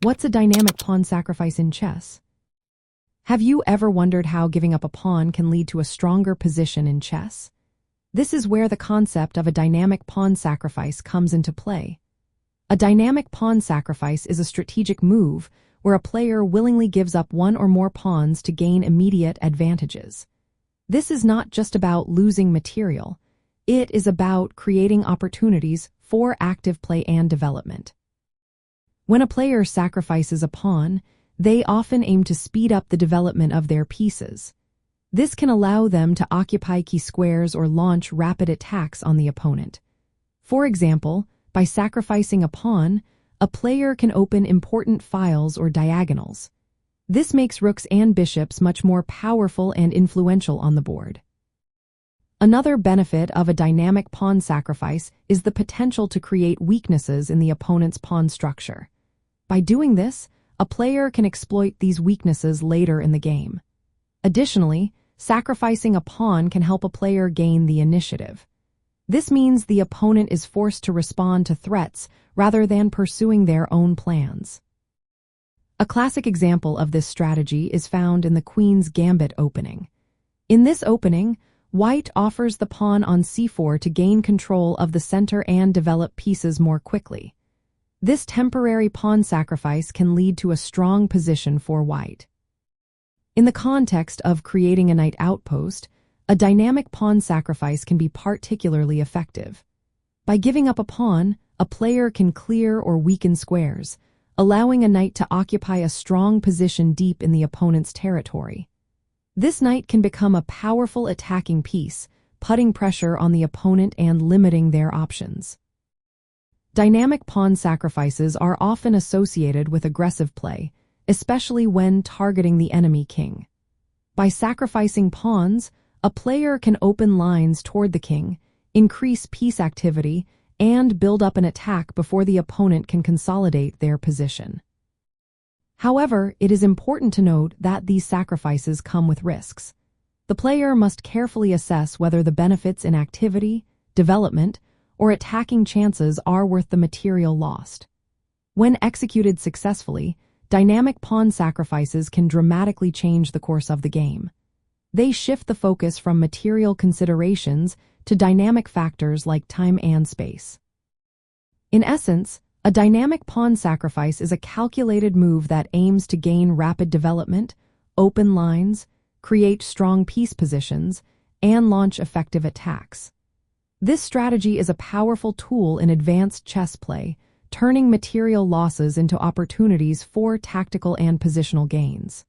What's a dynamic pawn sacrifice in chess? Have you ever wondered how giving up a pawn can lead to a stronger position in chess? This is where the concept of a dynamic pawn sacrifice comes into play. A dynamic pawn sacrifice is a strategic move where a player willingly gives up one or more pawns to gain immediate advantages. This is not just about losing material. It is about creating opportunities for active play and development. When a player sacrifices a pawn, they often aim to speed up the development of their pieces. This can allow them to occupy key squares or launch rapid attacks on the opponent. For example, by sacrificing a pawn, a player can open important files or diagonals. This makes rooks and bishops much more powerful and influential on the board. Another benefit of a dynamic pawn sacrifice is the potential to create weaknesses in the opponent's pawn structure. By doing this, a player can exploit these weaknesses later in the game. Additionally, sacrificing a pawn can help a player gain the initiative. This means the opponent is forced to respond to threats rather than pursuing their own plans. A classic example of this strategy is found in the Queen's Gambit opening. In this opening, White offers the pawn on c4 to gain control of the center and develop pieces more quickly. This temporary pawn sacrifice can lead to a strong position for White. In the context of creating a knight outpost, a dynamic pawn sacrifice can be particularly effective. By giving up a pawn, a player can clear or weaken squares, allowing a knight to occupy a strong position deep in the opponent's territory. This knight can become a powerful attacking piece, putting pressure on the opponent and limiting their options. Dynamic pawn sacrifices are often associated with aggressive play, especially when targeting the enemy king. By sacrificing pawns, a player can open lines toward the king, increase piece activity, and build up an attack before the opponent can consolidate their position. However, it is important to note that these sacrifices come with risks. The player must carefully assess whether the benefits in activity, development, or attacking chances are worth the material lost. When executed successfully, dynamic pawn sacrifices can dramatically change the course of the game. They shift the focus from material considerations to dynamic factors like time and space. In essence, a dynamic pawn sacrifice is a calculated move that aims to gain rapid development, open lines, create strong piece positions, and launch effective attacks. This strategy is a powerful tool in advanced chess play, turning material losses into opportunities for tactical and positional gains.